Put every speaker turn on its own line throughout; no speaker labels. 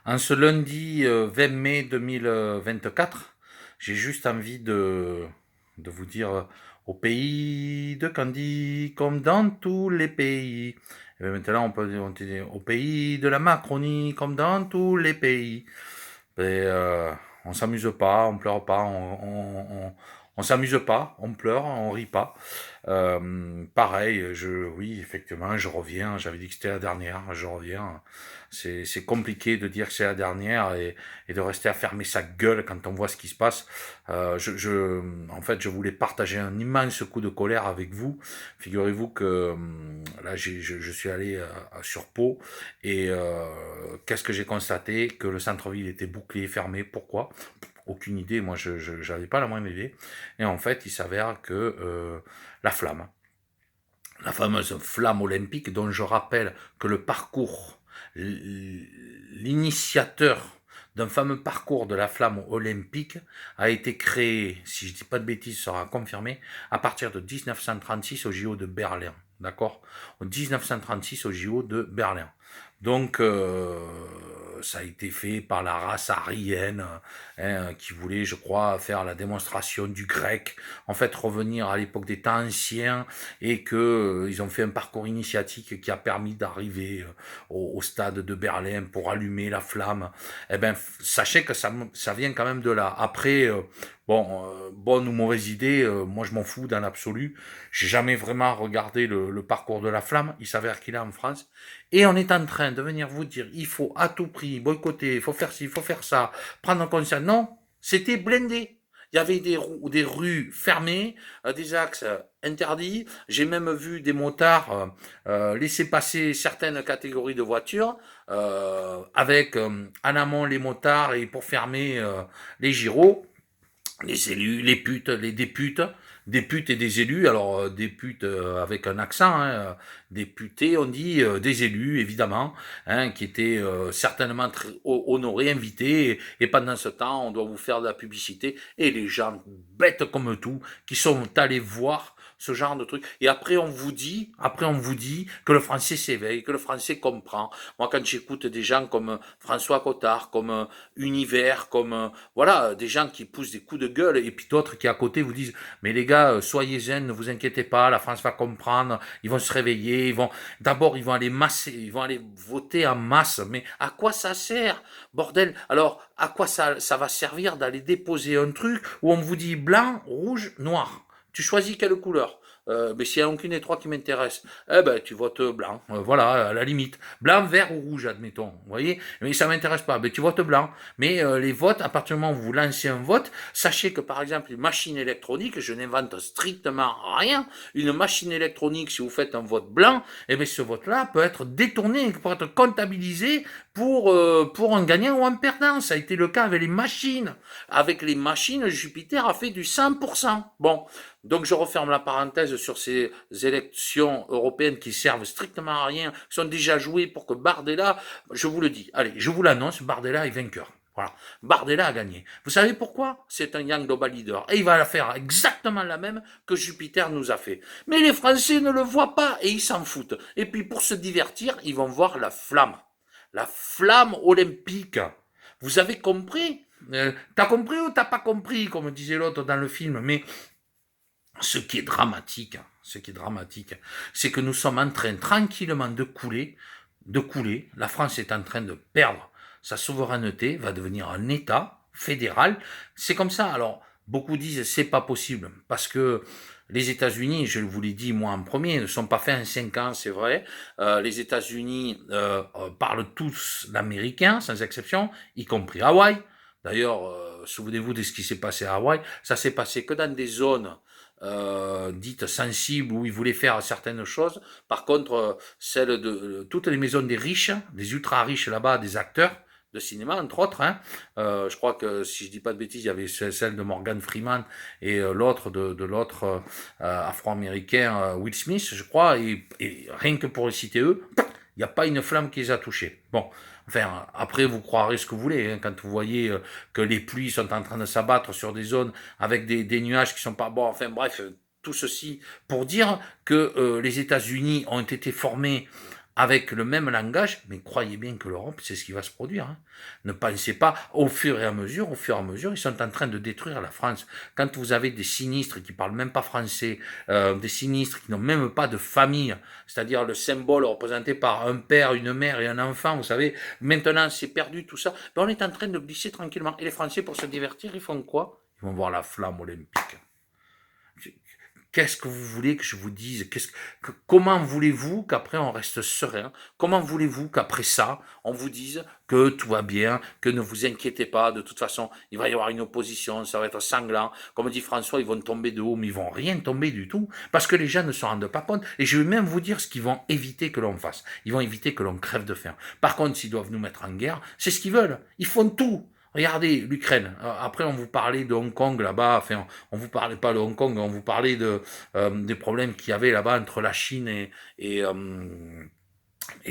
En ce lundi 20 mai 2024, j'ai juste envie de vous dire au pays de Candy, comme dans tous les pays. Et bien maintenant, on peut dire au pays de la Macronie, comme dans tous les pays. Et, on s'amuse pas, on pleure pas, on s'amuse pas, on pleure, on rit pas. Pareil, oui, effectivement, je reviens. J'avais dit que c'était la dernière, je reviens. C'est compliqué de dire que c'est la dernière et de rester à fermer sa gueule quand on voit ce qui se passe. En fait, je voulais partager un immense coup de colère avec vous. Figurez-vous que là, je suis allé sur Pau et qu'est-ce que j'ai constaté? Que le centre-ville était bouclé, fermé. Pourquoi? Aucune idée. Moi, je n'avais pas la moindre idée. Et en fait, il s'avère que la flamme, la fameuse flamme olympique, dont je rappelle que le parcours, l'initiateur d'un fameux parcours de la flamme olympique a été créé, si je ne dis pas de bêtises, sera confirmé, à partir de 1936 au JO de Berlin. D'accord? En 1936 au JO de Berlin. Donc, ça a été fait par la race aryenne, hein, qui voulait, je crois, faire la démonstration du grec, en fait revenir à l'époque des temps anciens, et que ils ont fait un parcours initiatique qui a permis d'arriver au stade de Berlin pour allumer la flamme. Eh ben, sachez que ça vient quand même de là. Après, bonne ou mauvaise idée, moi je m'en fous dans l'absolu. J'ai jamais vraiment regardé le parcours de la flamme. Il s'avère qu'il est en France. Et on est en train de venir vous dire, il faut à tout prix boycotter, il faut faire ci, il faut faire ça, prendre conscience. Non, c'était blindé. Il y avait des rues fermées, des axes interdits. J'ai même vu des motards laisser passer certaines catégories de voitures avec en amont les motards et pour fermer les gyros, les élus, les putes, les députes, des putes et des élus. Alors des putes avec un accent, hein, députés, on dit des élus évidemment, hein, qui étaient certainement très honorés, invités, et pendant ce temps, on doit vous faire de la publicité. Et les gens bêtes comme tout, qui sont allés voir ce genre de truc. Et après on vous dit que le français s'éveille, que le français comprend. Moi, quand j'écoute des gens comme François Cottard, comme Univers, comme voilà, des gens qui poussent des coups de gueule, et puis d'autres qui à côté vous disent, mais les gars, soyez zen, ne vous inquiétez pas, la France va comprendre, ils vont se réveiller, d'abord ils vont aller masser, ils vont aller voter en masse, mais à quoi ça sert, bordel? Alors, à quoi ça va servir d'aller déposer un truc où on vous dit blanc, rouge, noir? Tu choisis quelle couleur? Mais s'il n'y a aucune des trois qui m'intéresse, eh ben tu votes blanc. Voilà, à la limite. Blanc, vert ou rouge, admettons. Vous voyez? Mais ça m'intéresse pas. Mais tu votes blanc. Mais les votes, à partir du moment où vous lancez un vote, sachez que par exemple, une machine électronique, je n'invente strictement rien. Une machine électronique, si vous faites un vote blanc, eh bien ce vote-là peut être détourné, peut être comptabilisé pour un gagnant ou un perdant. Ça a été le cas avec les machines. Avec les machines, Jupiter a fait du 100%. Bon, donc je referme la parenthèse sur ces élections européennes qui servent strictement à rien, qui sont déjà jouées pour que Bardella, je vous le dis, allez, je vous l'annonce, Bardella est vainqueur. Voilà. Bardella a gagné. Vous savez pourquoi? C'est un Young Global Leader. Et il va la faire exactement la même que Jupiter nous a fait. Mais les Français ne le voient pas et ils s'en foutent. Et puis pour se divertir, ils vont voir la flamme. La flamme olympique. Vous avez compris? T'as compris ou t'as pas compris, comme disait l'autre dans le film? Mais ce qui est dramatique, c'est que nous sommes en train tranquillement de couler. La France est en train de perdre sa souveraineté, va devenir un État fédéral. C'est comme ça. Alors, beaucoup disent c'est pas possible parce que les États-Unis, je vous l'ai dit moi en premier, ne sont pas faits en 5 ans, c'est vrai. Les États-Unis parlent tous l'américain, sans exception, y compris Hawaï. D'ailleurs, souvenez-vous de ce qui s'est passé à Hawaï. Ça s'est passé que dans des zones dites sensibles où ils voulaient faire certaines choses. Par contre, celles de toutes les maisons des riches, des ultra riches là-bas, des acteurs de cinéma, entre autres. Hein. Je crois que, si je dis pas de bêtises, il y avait celle de Morgan Freeman et l'autre de l'autre afro-américain, Will Smith, je crois. Et rien que pour les citer eux, il n'y a pas une flamme qui les a touchés. Bon, enfin, après, vous croirez ce que vous voulez, hein, quand vous voyez que les pluies sont en train de s'abattre sur des zones avec des nuages qui sont pas bons. Enfin, bref, tout ceci pour dire que les États-Unis ont été formés avec le même langage, mais croyez bien que l'Europe, c'est ce qui va se produire. Hein. Ne pensez pas, au fur et à mesure, ils sont en train de détruire la France. Quand vous avez des sinistres qui parlent même pas français, des sinistres qui n'ont même pas de famille, c'est-à-dire le symbole représenté par un père, une mère et un enfant, vous savez, maintenant c'est perdu tout ça, ben on est en train de glisser tranquillement. Et les Français, pour se divertir, ils font quoi? Ils vont voir la flamme olympique. Qu'est-ce que vous voulez que je vous dise? Comment voulez-vous qu'après on reste serein? Comment voulez-vous qu'après ça, on vous dise que tout va bien, que ne vous inquiétez pas, de toute façon, il va y avoir une opposition, ça va être sanglant. Comme dit François, ils vont tomber de haut, mais ils vont rien tomber du tout, parce que les gens ne se rendent pas compte. Et je vais même vous dire ce qu'ils vont éviter que l'on fasse. Ils vont éviter que l'on crève de faim. Par contre, s'ils doivent nous mettre en guerre, c'est ce qu'ils veulent. Ils font tout. Regardez l'Ukraine. Après, on vous parlait de Hong Kong là-bas. Enfin, on vous parlait pas de Hong Kong, on vous parlait des problèmes qu'il y avait là-bas entre la Chine et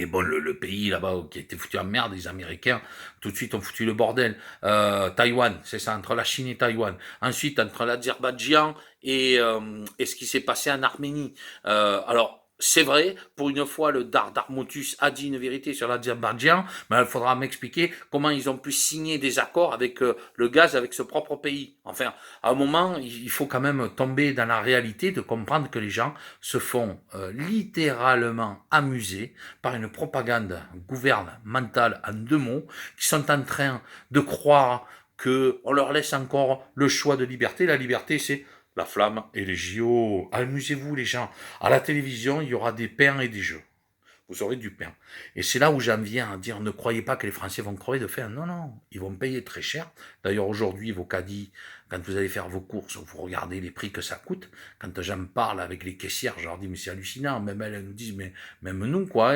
bon, le pays là-bas qui a été foutu en merde, les Américains, tout de suite ont foutu le bordel. Taïwan, c'est ça, entre la Chine et Taïwan. Ensuite, entre l'Azerbaïdjan et ce qui s'est passé en Arménie. Alors, c'est vrai, pour une fois, le Darmotus a dit une vérité sur l'Azerbaïdjan, mais il faudra m'expliquer comment ils ont pu signer des accords avec le gaz avec ce propre pays. Enfin, à un moment, il faut quand même tomber dans la réalité de comprendre que les gens se font littéralement amuser par une propagande gouvernementale en 2 mots, qui sont en train de croire qu'on leur laisse encore le choix de liberté. La liberté, c'est la flamme et les JO. Amusez-vous les gens. À la télévision, il y aura des pains et des jeux. Vous aurez du pain. Et c'est là où j'en viens à dire, ne croyez pas que les Français vont crever de faim. Non, non, ils vont payer très cher. D'ailleurs, aujourd'hui, vos caddies, quand vous allez faire vos courses, vous regardez les prix que ça coûte. Quand j'en parle avec les caissières, je leur dis, mais c'est hallucinant. Même elles nous disent, mais même nous, quoi,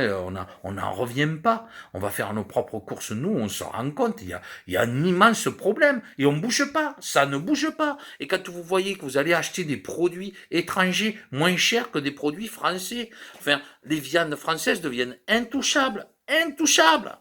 on n'en revient pas. On va faire nos propres courses, nous, on se rend compte. Il y a un immense problème. Et on bouge pas. Ça ne bouge pas. Et quand vous voyez que vous allez acheter des produits étrangers moins chers que des produits français, enfin, les viandes françaises deviennent intouchables. Intouchables.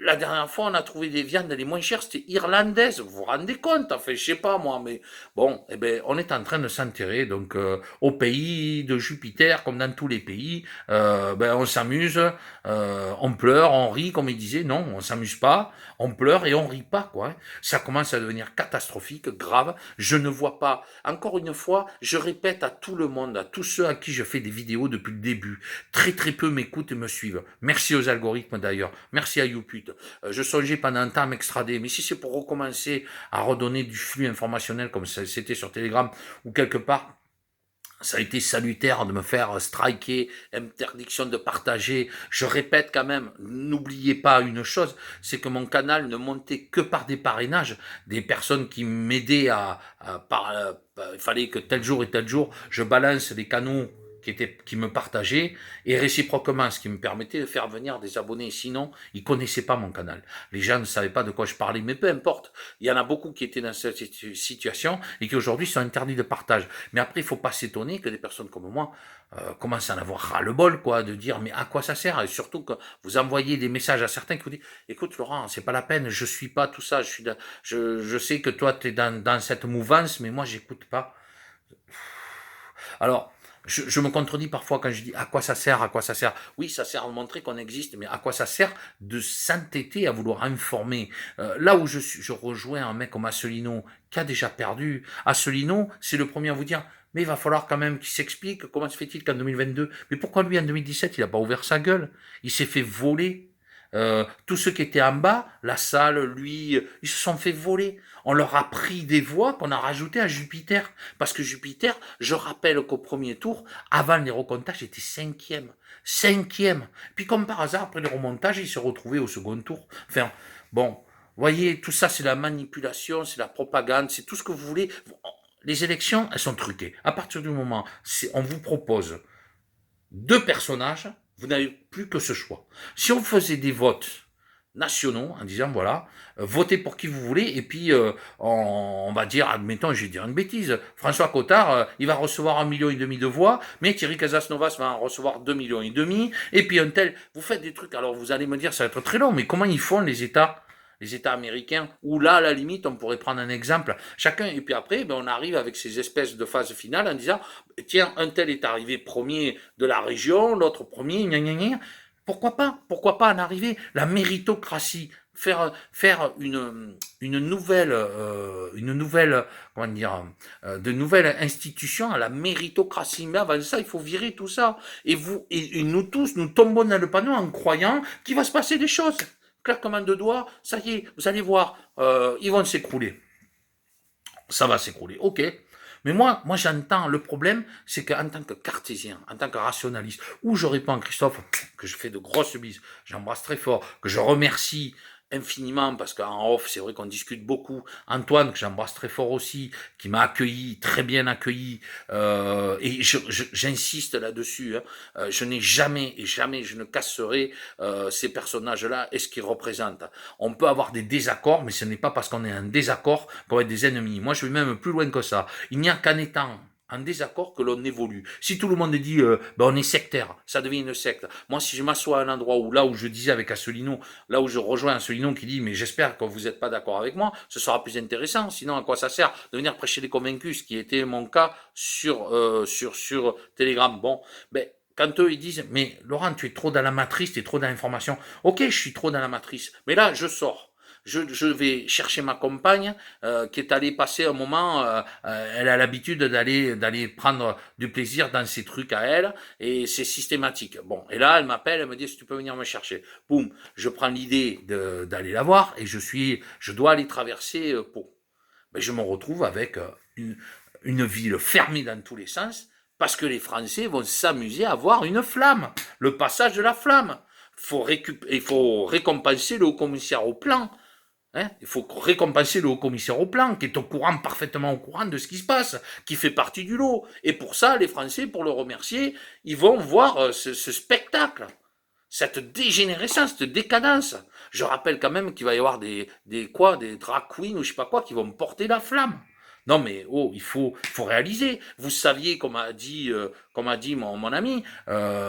La dernière fois, on a trouvé des viandes les moins chères, c'était irlandaise. Vous vous rendez compte? Enfin, je sais pas moi, mais bon, eh ben, on est en train de s'enterrer. Donc, au pays de Jupiter, comme dans tous les pays, ben, on s'amuse, on pleure, on rit, comme il disait. Non, on s'amuse pas, on pleure et on rit pas, quoi. Ça commence à devenir catastrophique, grave. Je ne vois pas. Encore une fois, je répète à tout le monde, à tous ceux à qui je fais des vidéos depuis le début. Très très peu m'écoutent et me suivent. Merci aux algorithmes d'ailleurs. Merci à YouPut. Je songeais pendant un temps à m'extrader, mais si c'est pour recommencer à redonner du flux informationnel comme c'était sur Telegram ou quelque part, ça a été salutaire de me faire striker, interdiction de partager. Je répète quand même, n'oubliez pas une chose, c'est que mon canal ne montait que par des parrainages, des personnes qui m'aidaient il fallait que tel jour et tel jour, je balance les canaux qui me partageaient, et réciproquement, ce qui me permettait de faire venir des abonnés. Sinon, ils connaissaient pas mon canal. Les gens ne savaient pas de quoi je parlais, mais peu importe. Il y en a beaucoup qui étaient dans cette situation et qui aujourd'hui sont interdits de partage. Mais après, il faut pas s'étonner que des personnes comme moi commencent à en avoir ras-le-bol, quoi, de dire mais à quoi ça sert? Et surtout que vous envoyez des messages à certains qui vous disent écoute Laurent, c'est pas la peine, je suis pas tout ça, je sais que toi tu es dans cette mouvance, mais moi j'écoute pas. Alors, je me contredis parfois quand je dis à quoi ça sert, à quoi ça sert. Oui, ça sert à montrer qu'on existe, mais à quoi ça sert de s'entêter à vouloir informer? Là où je rejoins un mec comme Asselineau, qui a déjà perdu. Asselineau, c'est le premier à vous dire, mais il va falloir quand même qu'il s'explique. Comment se fait-il qu'en 2022, mais pourquoi lui en 2017, il n'a pas ouvert sa gueule? Il s'est fait voler. Tous ceux qui étaient en bas, la salle, lui, ils se sont fait voler. On leur a pris des voix qu'on a rajoutées à Jupiter. Parce que Jupiter, je rappelle qu'au premier tour, avant les recomptages, était 5e. 5e. Puis comme par hasard, après les remontages, il se retrouvait au second tour. Enfin, bon, voyez, tout ça, c'est la manipulation, c'est la propagande, c'est tout ce que vous voulez. Les élections, elles sont truquées. À partir du moment, on vous propose 2 personnages, vous n'avez plus que ce choix. Si on faisait des votes nationaux en disant voilà, votez pour qui vous voulez, et puis on va dire, admettons, je vais dire une bêtise, François Cottard, il va recevoir 1,5 million de voix, mais Thierry Casasnovas va en recevoir 2,5 millions, et puis un tel, vous faites des trucs, alors vous allez me dire ça va être très long, mais comment ils font les États? les États américains, où là, à la limite, on pourrait prendre un exemple, chacun, et puis après, ben, on arrive avec ces espèces de phases finales en disant, tiens, un tel est arrivé premier de la région, l'autre premier, gna gna gna. Pourquoi pas en arriver? La méritocratie, faire une nouvelle, comment dire, de nouvelles institutions à la méritocratie. Mais avant ça, il faut virer tout ça. Et nous tous, nous tombons dans le panneau en croyant qu'il va se passer des choses. Claquement de doigts, ça y est, vous allez voir, ils vont s'écrouler. Ça va s'écrouler, ok. Mais moi j'entends, le problème, c'est qu'en tant que cartésien, en tant que rationaliste, où je réponds à Christophe, que je fais de grosses bises, j'embrasse très fort, que je remercie infiniment, parce qu'en off, c'est vrai qu'on discute beaucoup, Antoine, que j'embrasse très fort aussi, qui m'a accueilli, très bien accueilli, et j'insiste là-dessus, hein, je n'ai jamais, et jamais je ne casserai ces personnages-là et ce qu'ils représentent. On peut avoir des désaccords, mais ce n'est pas parce qu'on est en désaccord qu'on va être des ennemis. Moi, je vais même plus loin que ça. Il n'y a qu'en étant en désaccord que l'on évolue. Si tout le monde dit ben on est sectaire, ça devient une secte. Moi, si je m'assois à un endroit où là où je disais avec Asselineau, là où je rejoins Asselineau qui dit mais j'espère que vous n'êtes pas d'accord avec moi, ce sera plus intéressant. Sinon, à quoi ça sert de venir prêcher les convaincus, ce qui était mon cas sur Telegram. Bon, ben quand eux ils disent mais Laurent tu es trop dans la matrice, tu es trop dans l'information. Ok, je suis trop dans la matrice, mais là je sors. Je vais chercher ma compagne qui est allée passer un moment, elle a l'habitude d'aller prendre du plaisir dans ses trucs à elle et c'est systématique. Bon, et là elle m'appelle, elle me dit si tu peux venir me chercher. Boum, je prends l'idée d'aller la voir et je dois aller traverser Pau. Ben, je me retrouve avec une ville fermée dans tous les sens parce que les Français vont s'amuser à voir une flamme, le passage de la flamme. Il faut récompenser le haut-commissaire au plan. Hein, il faut récompenser le haut-commissaire au plan, qui est parfaitement au courant de ce qui se passe, qui fait partie du lot. Et pour ça, les Français, pour le remercier, ils vont voir ce spectacle, cette dégénérescence, cette décadence. Je rappelle quand même qu'il va y avoir des drag queens ou je sais pas quoi, qui vont porter la flamme. Non mais oh, il faut réaliser. Vous saviez, comme a dit mon ami,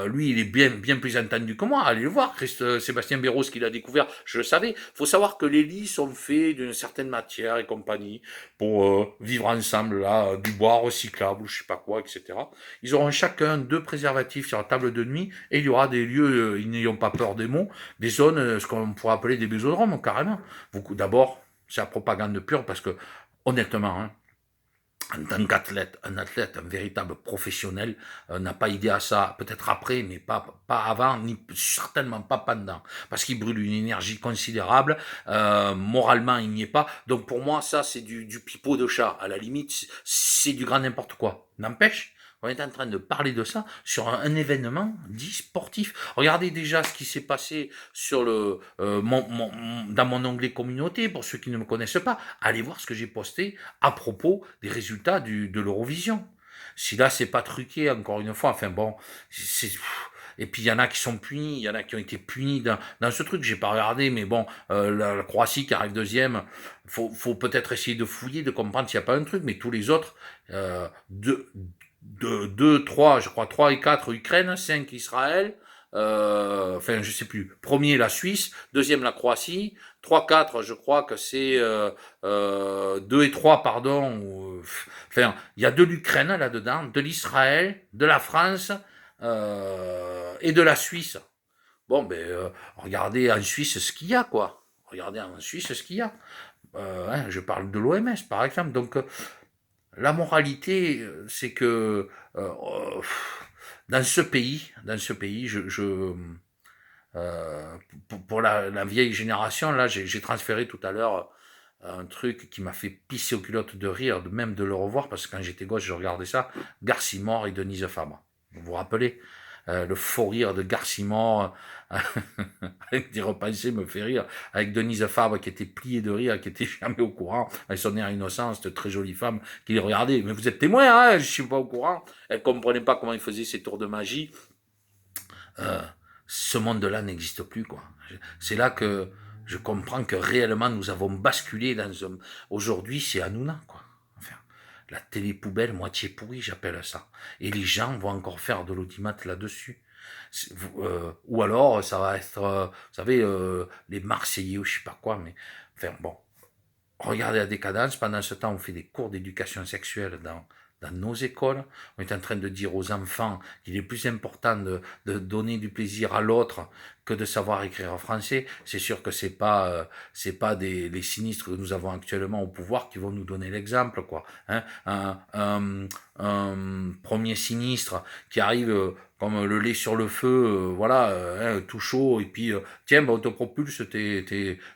lui il est bien plus entendu que moi. Allez le voir, Sébastien Béraud, ce qu'il a découvert, je le savais. Faut savoir que les lits sont faits d'une certaine matière et compagnie pour vivre ensemble là, du bois recyclable, je sais pas quoi, etc. Ils auront chacun 2 préservatifs sur la table de nuit et il y aura des lieux, ils n'ayons pas peur des mots, des zones, ce qu'on pourrait appeler des bésodromes carrément. D'abord, c'est la propagande pure parce que honnêtement, hein, en tant qu'athlète, un véritable professionnel, n'a pas idée à ça, peut-être après, mais pas avant, ni certainement pas pendant, parce qu'il brûle une énergie considérable, moralement il n'y est pas, donc pour moi ça c'est du pipeau de chat, à la limite c'est du grand n'importe quoi. N'empêche, on est en train de parler de ça sur un événement dit sportif. Regardez déjà ce qui s'est passé sur dans mon onglet communauté, pour ceux qui ne me connaissent pas, allez voir ce que j'ai posté à propos des résultats de l'Eurovision. Si là c'est pas truqué, encore une fois, enfin bon, et puis il y en a qui sont punis, il y en a qui ont été punis dans ce truc, j'ai pas regardé, mais bon, la Croatie qui arrive deuxième, faut peut-être essayer de fouiller, de comprendre s'il n'y a pas un truc, mais tous les autres, deux, trois, je crois, 3 et 4 Ukraine, 5 Israël, enfin je sais plus, premier la Suisse, deuxième la Croatie, 3, 4 je crois que c'est 2 et 3 pardon, enfin il y a de l'Ukraine là-dedans, de l'Israël, de la France et de la Suisse. Bon ben regardez en Suisse ce qu'il y a quoi, regardez en Suisse ce qu'il y a. Hein, je parle de l'OMS par exemple, donc la moralité, c'est que dans ce pays, pour la vieille génération, là, j'ai transféré tout à l'heure un truc qui m'a fait pisser aux culottes de rire, même de le revoir, parce que quand j'étais gosse, je regardais ça, Garcimore et Denise Fabre. Vous vous rappelez le faux rire de Garcimore, avec des repensées me fait rire, avec Denise Fabre qui était pliée de rire, qui était jamais au courant, avec son air innocent, cette très jolie femme qui les regardait, mais vous êtes témoin, hein, je suis pas au courant, elle comprenait pas comment il faisait ses tours de magie, ce monde-là n'existe plus, quoi. C'est là que je comprends que réellement nous avons basculé dans un... Aujourd'hui, c'est Hanouna, quoi. Enfin, la télé-poubelle moitié pourrie, j'appelle ça. Et les gens vont encore faire de l'audimat là-dessus. Ou alors, ça va être, vous savez, les Marseillais ou je sais pas quoi, mais enfin bon. Regardez la décadence. Pendant ce temps, on fait des cours d'éducation sexuelle dans nos écoles. On est en train de dire aux enfants qu'il est plus important de donner du plaisir à l'autre que de savoir écrire en français. C'est sûr que c'est pas les sinistres que nous avons actuellement au pouvoir qui vont nous donner l'exemple, quoi. Hein, un premier sinistre qui arrive comme le lait sur le feu, voilà, tout chaud, et puis tiens, ben, on te propulse,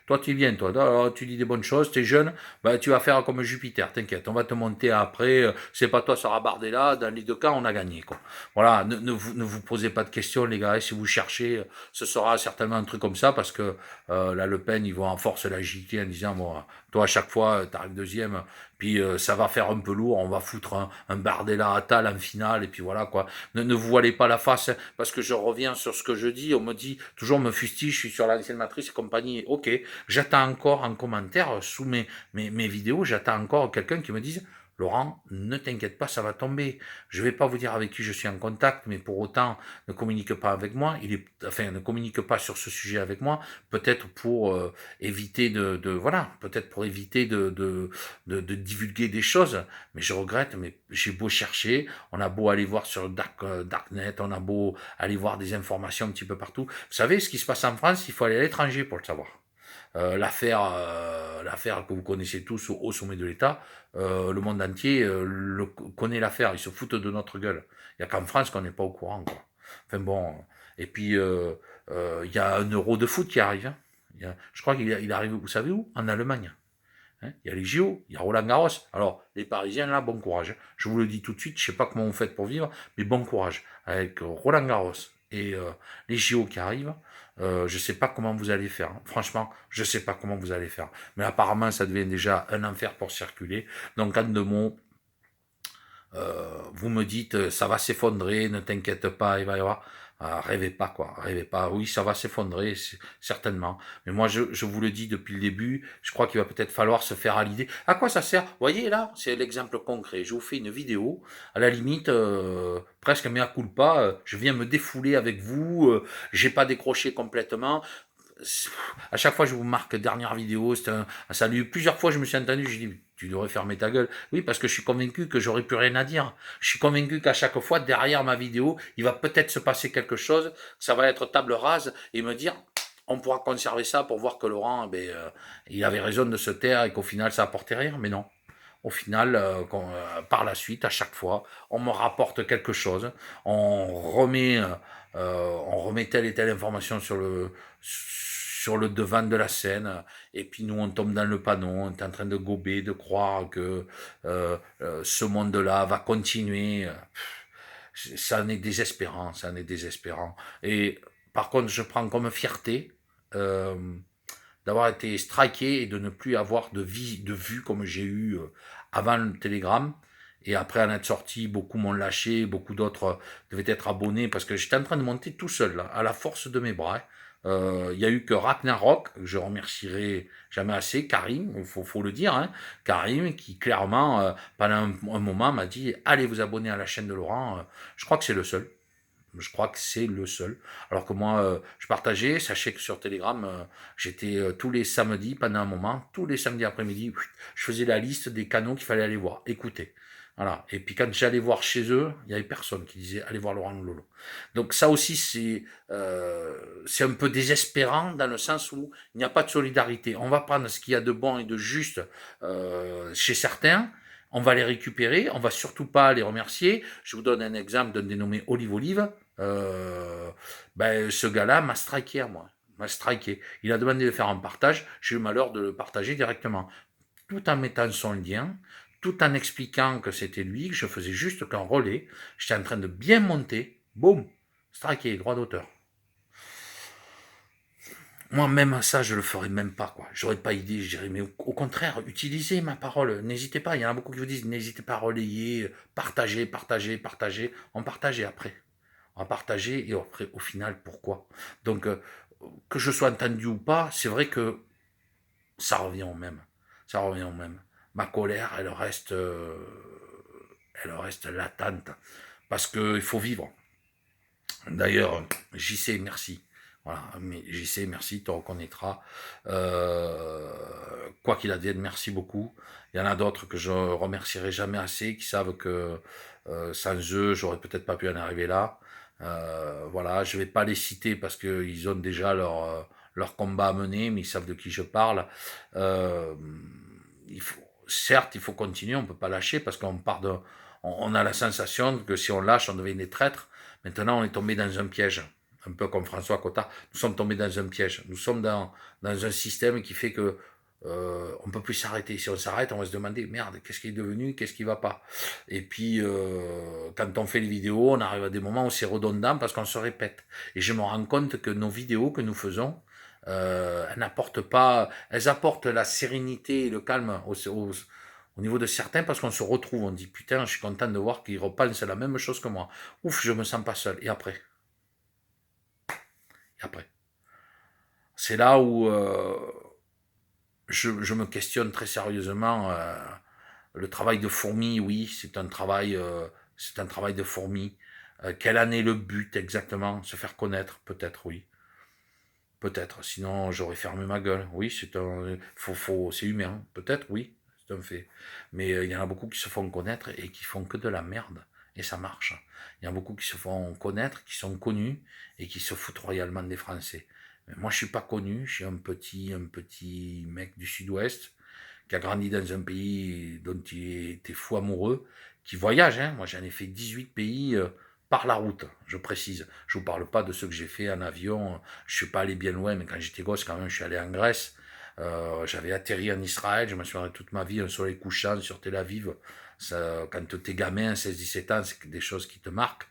toi tu viens, toi, alors, tu dis des bonnes choses, t'es jeune, ben, tu vas faire comme Jupiter, t'inquiète, on va te monter après, c'est pas toi sera Bardella, dans les deux cas on a gagné, quoi. Voilà, ne vous posez pas de questions les gars, si vous cherchez, ce sera certainement un truc comme ça, parce que la Le Pen, ils vont en force l'agiter en disant, bon, toi à chaque fois, t'arrives deuxième, puis ça va faire un peu lourd, on va foutre un Bardella à Tal en finale, et puis voilà, quoi. Ne vous voilez pas la face, hein, parce que je reviens sur ce que je dis, on me dit, toujours me fustige, je suis sur l'ancienne matrice et compagnie, ok, j'attends encore en commentaire, sous mes vidéos, j'attends encore quelqu'un qui me dise, Laurent, ne t'inquiète pas, ça va tomber. Je vais pas vous dire avec qui je suis en contact, mais pour autant, ne communique pas avec moi. Enfin, ne communique pas sur ce sujet avec moi. Peut-être pour éviter voilà, peut-être pour éviter de divulguer des choses. Mais je regrette, mais j'ai beau chercher, on a beau aller voir sur le Darknet, on a beau aller voir des informations un petit peu partout. Vous savez, ce qui se passe en France, il faut aller à l'étranger pour le savoir. L'affaire que vous connaissez tous au sommet de l'État, le monde entier connaît l'affaire, ils se foutent de notre gueule. Il n'y a qu'en France qu'on n'est pas au courant, quoi. Enfin bon, et puis il y a un Euro de foot qui arrive. Hein. Je crois qu'il arrive, vous savez où? En Allemagne. Hein, il y a les JO, il y a Roland Garros. Alors, les Parisiens, là, bon courage. Je vous le dis tout de suite, je sais pas comment vous faites pour vivre, mais bon courage. Avec Roland Garros et les JO qui arrivent, je sais pas comment vous allez faire. Hein. Franchement, je sais pas comment vous allez faire. Mais apparemment, ça devient déjà un enfer pour circuler. Donc, en deux mots, vous me dites, ça va s'effondrer, ne t'inquiète pas, il va y avoir. Rêvez pas, quoi. Rêvez pas. Oui, ça va s'effondrer, certainement. Mais moi, je vous le dis depuis le début, je crois qu'il va peut-être falloir se faire à l'idée. À quoi ça sert? Vous voyez, là, c'est l'exemple concret. Je vous fais une vidéo, à la limite, presque mea culpa, je viens me défouler avec vous, j'ai pas décroché complètement. À chaque fois, je vous marque dernière vidéo, c'est un salut. Plusieurs fois, je me suis entendu, j'ai dit, tu devrais fermer ta gueule. Oui, parce que je suis convaincu que j'aurais plus rien à dire. Je suis convaincu qu'à chaque fois, derrière ma vidéo, il va peut-être se passer quelque chose, ça va être table rase, et me dire, on pourra conserver ça pour voir que Laurent, il avait raison de se taire et qu'au final, ça apportait rien. Mais non. Au final, par la suite, à chaque fois, on me rapporte quelque chose, on remet telle et telle information sur le devant de la scène, et puis nous on tombe dans le panneau, on est en train de gober, de croire que ce monde-là va continuer. Ça en est désespérant, ça en est désespérant. Et par contre, je prends comme fierté euh, d'avoir été striké et de ne plus avoir de vue comme j'ai eu avant le Telegram. Et après en être sorti, beaucoup m'ont lâché, beaucoup d'autres devaient être abonnés parce que j'étais en train de monter tout seul, là, à la force de mes bras. Il y a eu que Ragnarok, que je remercierai jamais assez, Karim, faut le dire, hein, Karim, qui clairement, pendant un moment, m'a dit allez vous abonner à la chaîne de Laurent. Je crois que c'est le seul. Je crois que c'est le seul. Alors que moi, je partageais, sachez que sur Telegram, j'étais tous les samedis, pendant un moment, tous les samedis après-midi, je faisais la liste des canaux qu'il fallait aller voir, écouter. Voilà. Et puis quand j'allais voir chez eux, il n'y avait personne qui disait allez voir Laurent Lolo. Donc ça aussi, c'est un peu désespérant dans le sens où il n'y a pas de solidarité. On va prendre ce qu'il y a de bon et de juste chez certains, on va les récupérer, on va surtout pas les remercier. Je vous donne un exemple d'un dénommé Olive Olive. Ce gars-là m'a striké à moi. M'a striké. Il a demandé de faire un partage. J'ai eu le malheur de le partager directement. Tout en mettant son lien, tout en expliquant que c'était lui, que je faisais juste qu'un relais. J'étais en train de bien monter. Boum. Striké, droit d'auteur. Moi, même ça, je le ferais même pas, quoi. J'aurais pas idée, je dirais, mais au contraire, utilisez ma parole. N'hésitez pas. Il y en a beaucoup qui vous disent, n'hésitez pas à relayer, partager, partager, partager. On partageait après. On va partager et après, au final, pourquoi? Donc, que je sois entendu ou pas, c'est vrai que ça revient au même. Ça revient au même. Ma colère, elle reste latente. Parce qu'il faut vivre. D'ailleurs, JC, merci. Voilà, mais JC, merci, tu reconnaîtras. Quoi qu'il advienne, merci beaucoup. Il y en a d'autres que je remercierai jamais assez, qui savent que sans eux, j'aurais peut-être pas pu en arriver là. Voilà, je vais pas les citer parce qu'ils ont déjà leur combat à mener, mais ils savent de qui je parle. Euh, certes, il faut continuer, on peut pas lâcher parce qu'on part de, on a la sensation que si on lâche, on devient des traîtres. Maintenant, on est tombé dans un piège, un peu comme François Cotta. Nous sommes tombés dans un piège. Nous sommes dans un système qui fait que on peut plus s'arrêter. Si on s'arrête, on va se demander merde, qu'est-ce qui est devenu, qu'est-ce qui va pas. Et puis, quand on fait les vidéos, on arrive à des moments où c'est redondant parce qu'on se répète. Et je me rends compte que nos vidéos que nous faisons, elles n'apportent pas, elles apportent la sérénité et le calme au niveau de certains parce qu'on se retrouve, on dit putain, je suis content de voir qu'ils repensent la même chose que moi. Ouf, je me sens pas seul. Et après? Et après? C'est là où je me questionne très sérieusement. Le travail de fourmi, oui, c'est un travail de fourmi. Quel en est le but exactement? Se faire connaître, peut-être, oui. Peut-être, sinon j'aurais fermé ma gueule. Oui, c'est humain. Peut-être, oui, c'est un fait. Mais il y en a beaucoup qui se font connaître et qui font que de la merde. Et ça marche. Il y en a beaucoup qui se font connaître, qui sont connus et qui se foutent royalement des Français. Mais moi, je suis pas connu. Je suis un petit mec du Sud-Ouest qui a grandi dans un pays dont il était fou amoureux, qui voyage, hein. Moi, j'en ai fait 18 pays par la route, je précise. Je vous parle pas de ceux que j'ai fait en avion. Je suis pas allé bien loin, mais quand j'étais gosse, quand même, je suis allé en Grèce. J'avais atterri en Israël. Je me suis rendu toute ma vie un soleil couchant sur Tel Aviv. Ça, quand t'es gamin, 16-17 ans, c'est des choses qui te marquent.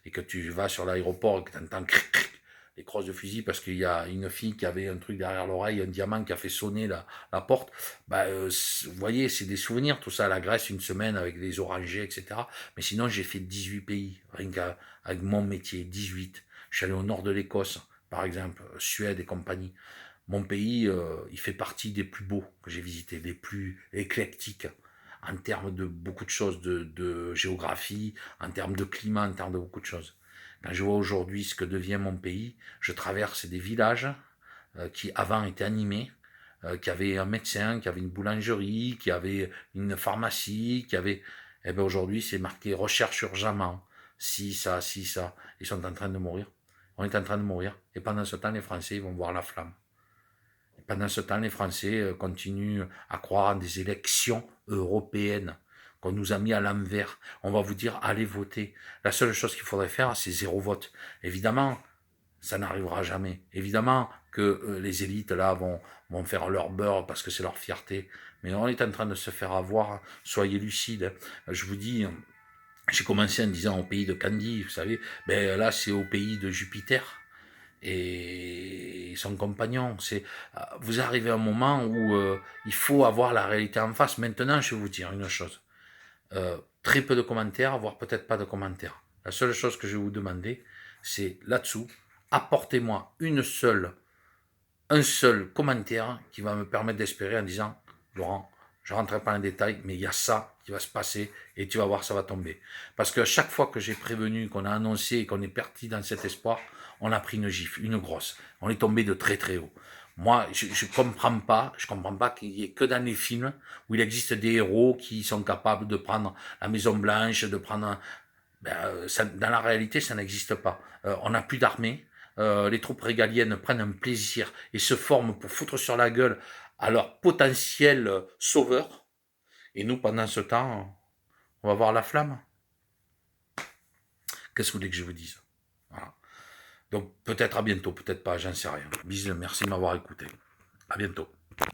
Et que tu vas sur l'aéroport et que tu entends les crosses de fusil parce qu'il y a une fille qui avait un truc derrière l'oreille, un diamant qui a fait sonner la porte. Bah, vous voyez, c'est des souvenirs, tout ça. La Grèce, une semaine avec des orangers, etc. Mais sinon, j'ai fait 18 pays, rien qu'avec mon métier, 18. Je suis allé au nord de l'Écosse, par exemple, Suède et compagnie. Mon pays, il fait partie des plus beaux que j'ai visités, des plus éclectiques en termes de beaucoup de choses, de géographie, en termes de climat, en termes de beaucoup de choses. Quand je vois aujourd'hui ce que devient mon pays, je traverse des villages qui avant étaient animés, qui avaient un médecin, qui avaient une boulangerie, qui avaient une pharmacie, qui avaient... Eh bien aujourd'hui, c'est marqué recherche urgemment. Si, ça, si, ça. Ils sont en train de mourir. On est en train de mourir. Et pendant ce temps, les Français ils vont voir la flamme. Et pendant ce temps, les Français continuent à croire en des élections européennes qu'on nous a mis à l'envers. On va vous dire, allez voter. La seule chose qu'il faudrait faire, c'est zéro vote. Évidemment, ça n'arrivera jamais. Évidemment que les élites là vont faire leur beurre parce que c'est leur fierté. Mais on est en train de se faire avoir. Soyez lucides. Je vous dis, j'ai commencé en disant au pays de Candy, vous savez, ben là c'est au pays de Jupiter et son compagnon. Vous arrivez à un moment où il faut avoir la réalité en face. Maintenant, je vais vous dire une chose. Très peu de commentaires, voire peut-être pas de commentaires. La seule chose que je vais vous demander, c'est là-dessous, apportez-moi un seul commentaire qui va me permettre d'espérer en disant, Laurent, je ne rentrerai pas en détail, mais il y a ça qui va se passer et tu vas voir, ça va tomber. Parce que chaque fois que j'ai prévenu, qu'on a annoncé et qu'on est parti dans cet espoir, on a pris une gifle, une grosse. On est tombé de très très haut. Moi, je comprends pas qu'il y ait que dans les films où il existe des héros qui sont capables de prendre la Maison Blanche, de prendre dans la réalité, ça n'existe pas. On n'a plus d'armée. Les troupes régaliennes prennent un plaisir et se forment pour foutre sur la gueule à leur potentiel sauveur. Et nous, pendant ce temps, on va voir la flamme. Qu'est-ce que vous voulez que je vous dise? Voilà. Donc peut-être à bientôt, peut-être pas, j'en sais rien. Bisous, merci de m'avoir écouté. À bientôt.